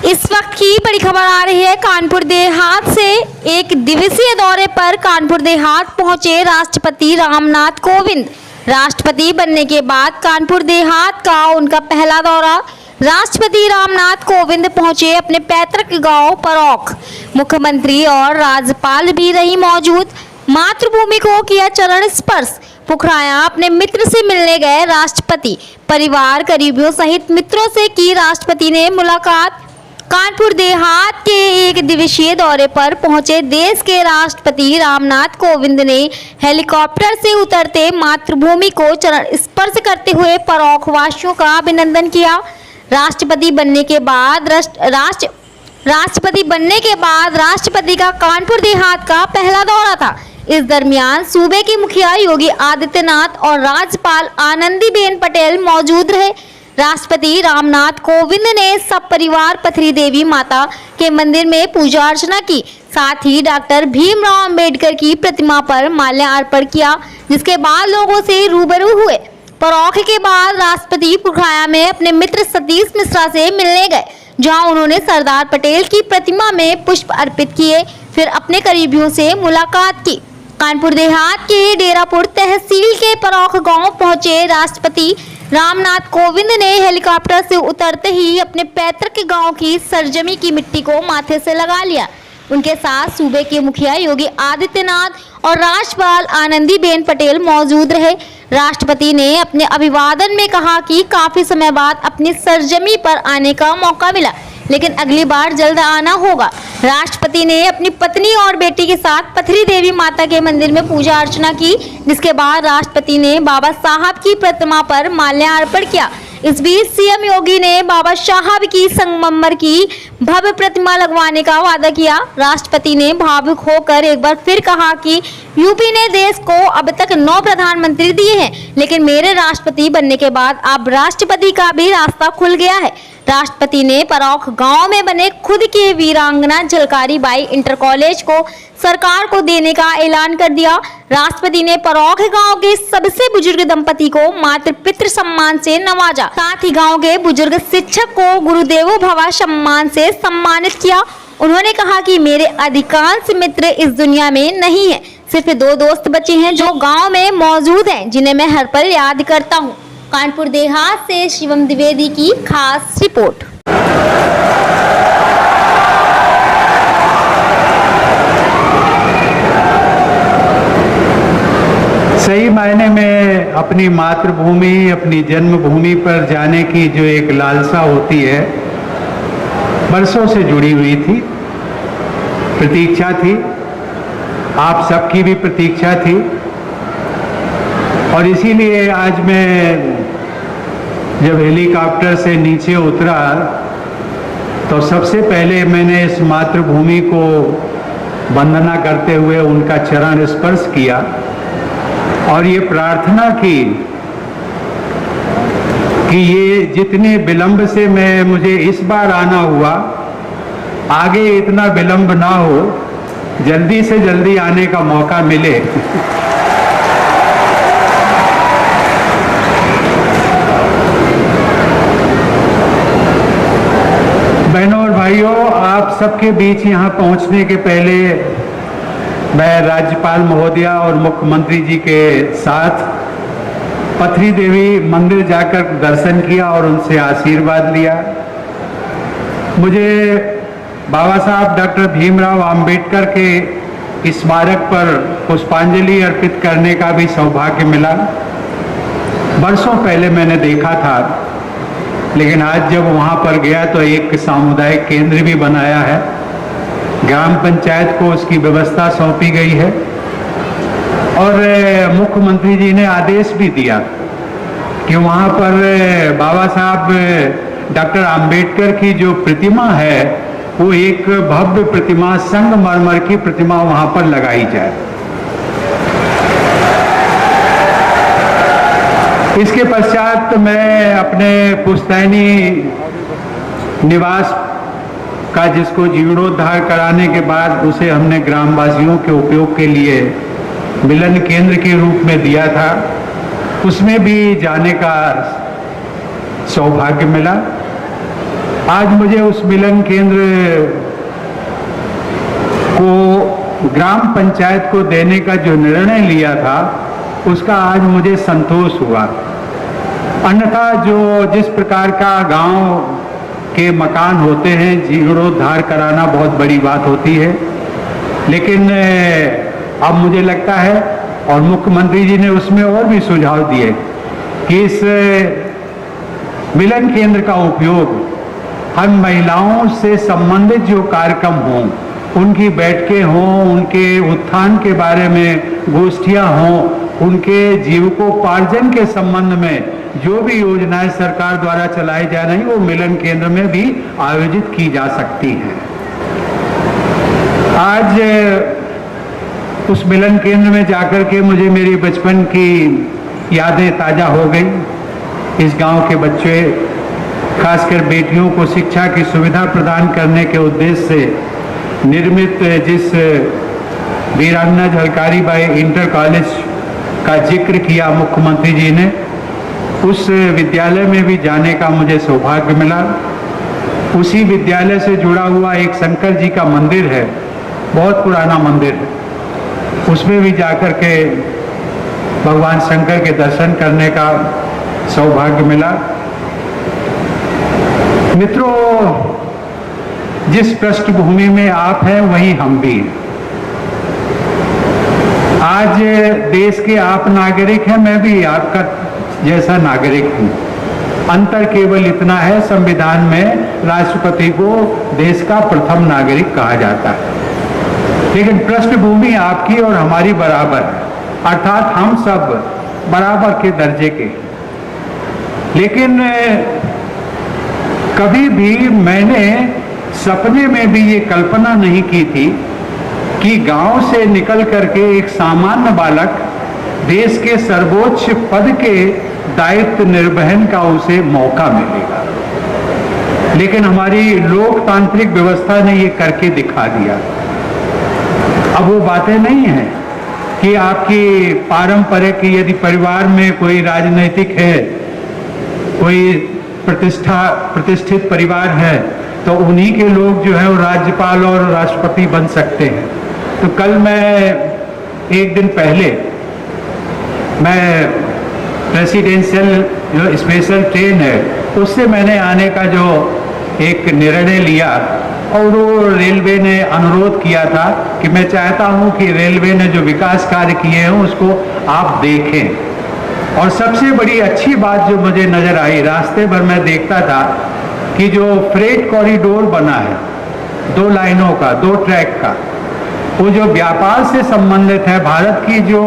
इस वक्त की बड़ी खबर आ रही है कानपुर देहात से। एक दिवसीय दौरे पर कानपुर देहात पहुंचे राष्ट्रपति रामनाथ कोविंद। राष्ट्रपति बनने के बाद कानपुर देहात का उनका पहला दौरा। राष्ट्रपति रामनाथ कोविंद पहुंचे अपने पैतृक गांव परौख। मुख्यमंत्री और राज्यपाल भी रही मौजूद। मातृभूमि को किया चरण स्पर्श। पुखराया अपने मित्र से मिलने गए राष्ट्रपति। परिवार करीबियों सहित मित्रों से की राष्ट्रपति ने मुलाकात। कानपुर देहात के एक दिवसीय दौरे पर पहुंचे देश के राष्ट्रपति रामनाथ कोविंद ने हेलीकॉप्टर से उतरते मातृभूमि को चरण स्पर्श करते हुए परौख वासियों का अभिनंदन किया। राष्ट्रपति बनने के बाद राष्ट्रपति का कानपुर देहात का पहला दौरा था। इस दरमियान सूबे के मुखिया योगी आदित्यनाथ और राज्यपाल आनंदीबेन पटेल मौजूद रहे। राष्ट्रपति रामनाथ कोविंद ने सब परिवार पथरी देवी माता के मंदिर में पूजा अर्चना की। साथ ही डॉक्टर भीमराव अंबेडकर की प्रतिमा पर माल्यार्पण किया, जिसके बाद लोगों से रूबरू हुए। परौख के बाद राष्ट्रपति पुखराया में अपने मित्र सतीश मिश्रा से मिलने गए, जहां उन्होंने सरदार पटेल की प्रतिमा में पुष्प अर्पित किए। फिर अपने करीबियों से मुलाकात की। कानपुर देहात के डेरापुर तहसील के परौख गांव पहुंचे राष्ट्रपति रामनाथ कोविंद ने हेलीकॉप्टर से उतरते ही अपने पैतृक गांव की सरजमी की मिट्टी को माथे से लगा लिया। उनके साथ सूबे के मुखिया योगी आदित्यनाथ और राज्यपाल आनंदीबेन पटेल मौजूद रहे। राष्ट्रपति ने अपने अभिवादन में कहा कि काफी समय बाद अपनी सरजमी पर आने का मौका मिला, लेकिन अगली बार जल्द आना होगा। राष्ट्रपति ने अपनी पत्नी और बेटी के साथ पथरी देवी माता के मंदिर में पूजा अर्चना की, जिसके बाद राष्ट्रपति ने बाबा साहब की प्रतिमा पर माल्यार्पण किया। इस बीच सीएम योगी ने बाबा साहब की संगमरमर की भव्य प्रतिमा लगवाने का वादा किया। राष्ट्रपति ने भावुक होकर एक बार फिर कहा कि यूपी ने देश को अब तक 9 प्रधानमंत्री दिए हैं, लेकिन मेरे राष्ट्रपति बनने के बाद अब राष्ट्रपति का भी रास्ता खुल गया है। राष्ट्रपति ने परौख गांव में बने खुद के वीरांगना झलकारी बाई इंटर कॉलेज को सरकार को देने का ऐलान कर दिया। राष्ट्रपति ने परौख गांव के सबसे बुजुर्ग दंपति को मातृपितृ सम्मान से नवाजा। साथ ही गांव के बुजुर्ग शिक्षक को गुरुदेवो भव सम्मान से सम्मानित किया। उन्होंने कहा कि मेरे अधिकांश मित्र इस दुनिया में नहीं है, सिर्फ 2 दोस्त बचे हैं जो गाँव में मौजूद हैं, जिन्हें मैं हर पल याद करता हूँ। कानपुर देहात से शिवम द्विवेदी की खास रिपोर्ट। सही मायने में अपनी मातृभूमि, अपनी जन्मभूमि पर जाने की जो एक लालसा होती है, बरसों से जुड़ी हुई थी, प्रतीक्षा थी, आप सबकी भी प्रतीक्षा थी। और इसीलिए आज मैं जब हेलीकॉप्टर से नीचे उतरा तो सबसे पहले मैंने इस मातृभूमि को वंदना करते हुए उनका चरण स्पर्श किया और ये प्रार्थना की कि ये जितने विलंब से मुझे इस बार आना हुआ, आगे इतना विलंब ना हो, जल्दी से जल्दी आने का मौका मिले। बहनों और भाइयों, आप सबके बीच यहाँ पहुँचने के पहले मैं राज्यपाल महोदया और मुख्यमंत्री जी के साथ पथरी देवी मंदिर जाकर दर्शन किया और उनसे आशीर्वाद लिया। मुझे बाबा साहब डॉक्टर भीमराव अंबेडकर के स्मारक पर पुष्पांजलि अर्पित करने का भी सौभाग्य मिला। बरसों पहले मैंने देखा था, लेकिन आज जब वहाँ पर गया तो एक सामुदायिक केंद्र भी बनाया है, ग्राम पंचायत को उसकी व्यवस्था सौंपी गई है और मुख्यमंत्री जी ने आदेश भी दिया कि वहाँ पर बाबा साहब डॉक्टर अंबेडकर की जो प्रतिमा है वो एक भव्य प्रतिमा, संगमरमर की प्रतिमा वहाँ पर लगाई जाए। इसके पश्चात मैं अपने पुश्तैनी निवास का, जिसको जीर्णोद्धार कराने के बाद उसे हमने ग्रामवासियों के उपयोग के लिए मिलन केंद्र के रूप में दिया था, उसमें भी जाने का सौभाग्य मिला। आज मुझे उस मिलन केंद्र को ग्राम पंचायत को देने का जो निर्णय लिया था उसका आज मुझे संतोष हुआ। अन्यथा जो जिस प्रकार का गांव के मकान होते हैं जीर्णोद्धार कराना बहुत बड़ी बात होती है, लेकिन अब मुझे लगता है और मुख्यमंत्री जी ने उसमें और भी सुझाव दिए कि इस मिलन केंद्र का उपयोग हम महिलाओं से संबंधित जो कार्यक्रम हों, उनकी बैठकें हों, उनके उत्थान के बारे में गोष्ठियां हों, उनके जीविकोपार्जन के संबंध में जो भी योजनाएं सरकार द्वारा चलाई जा रही वो मिलन केंद्र में भी आयोजित की जा सकती हैं। आज उस मिलन केंद्र में जाकर के मुझे मेरी बचपन की यादें ताजा हो गई। इस गांव के बच्चे, खासकर बेटियों को शिक्षा की सुविधा प्रदान करने के उद्देश्य से निर्मित जिस वीरांगना झलकारी बाई इंटर कॉलेज का जिक्र किया मुख्यमंत्री जी ने, उस विद्यालय में भी जाने का मुझे सौभाग्य मिला। उसी विद्यालय से जुड़ा हुआ एक शंकर जी का मंदिर है, बहुत पुराना मंदिर है, उसमें भी जाकर के भगवान शंकर के दर्शन करने का सौभाग्य मिला। मित्रों, जिस पृष्ठभूमि में आप हैं वहीं हम भी हैं। आज देश के आप नागरिक हैं, मैं भी आपका जैसा नागरिक हूं। अंतर केवल इतना है, संविधान में राष्ट्रपति को देश का प्रथम नागरिक कहा जाता है, लेकिन पृष्ठभूमि आपकी और हमारी बराबर है, अर्थात हम सब बराबर के दर्जे के। लेकिन कभी भी मैंने सपने में भी ये कल्पना नहीं की थी कि गांव से निकल करके एक सामान्य बालक देश के सर्वोच्च पद के दायित्व निर्वहन का उसे मौका मिलेगा। लेकिन हमारी लोकतांत्रिक व्यवस्था ने ये करके दिखा दिया। अब वो बातें नहीं हैं कि आपकी पारंपरिक, यदि परिवार में कोई राजनीतिक है, कोई प्रतिष्ठित परिवार है, तो उन्हीं के लोग जो है वो राज्यपाल और राष्ट्रपति बन सकते हैं। तो कल मैं एक दिन पहले मैं प्रेसिडेंशियल जो स्पेशल ट्रेन है उससे मैंने आने का जो एक निर्णय लिया, और वो रेलवे ने अनुरोध किया था कि मैं चाहता हूं कि रेलवे ने जो विकास कार्य किए हैं उसको आप देखें। और सबसे बड़ी अच्छी बात जो मुझे नजर आई, रास्ते भर मैं देखता था कि जो फ्रेट कॉरिडोर बना है 2 लाइनों का, 2 ट्रैक का, वो जो व्यापार से संबंधित है, भारत की जो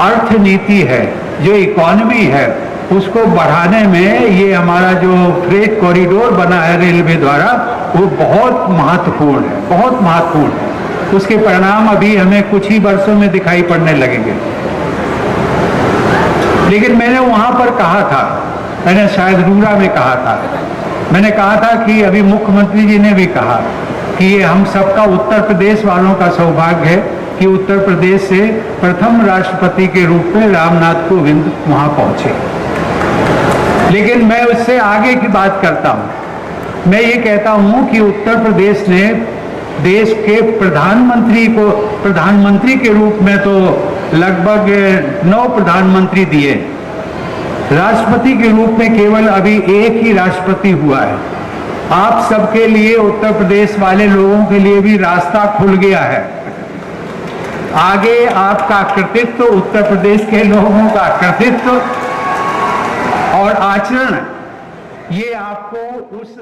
अर्थनीति है, जो इकोनॉमी है, उसको बढ़ाने में ये हमारा जो फ्रेट कॉरिडोर बना है रेलवे द्वारा, वो बहुत महत्वपूर्ण है, बहुत महत्वपूर्ण है। उसके परिणाम अभी हमें कुछ ही वर्षों में दिखाई पड़ने लगेंगे। लेकिन मैंने वहां पर कहा था, मैंने शायद रूरा में कहा था, मैंने कहा था कि अभी मुख्यमंत्री जी ने भी कहा कि ये हम सबका, उत्तर प्रदेश वालों का सौभाग्य है कि उत्तर प्रदेश से प्रथम राष्ट्रपति के रूप में रामनाथ कोविंद वहां पहुंचे। लेकिन मैं उससे आगे की बात करता हूं। मैं ये कहता हूं कि उत्तर प्रदेश ने देश के प्रधानमंत्री के रूप में तो लगभग 9 प्रधानमंत्री दिए, राष्ट्रपति के रूप में केवल अभी एक ही राष्ट्रपति हुआ है। आप सबके लिए, उत्तर प्रदेश वाले लोगों के लिए भी रास्ता खुल गया है। आगे आपका कृतित्व, उत्तर प्रदेश के लोगों का कृतित्व और आचरण, ये आपको उस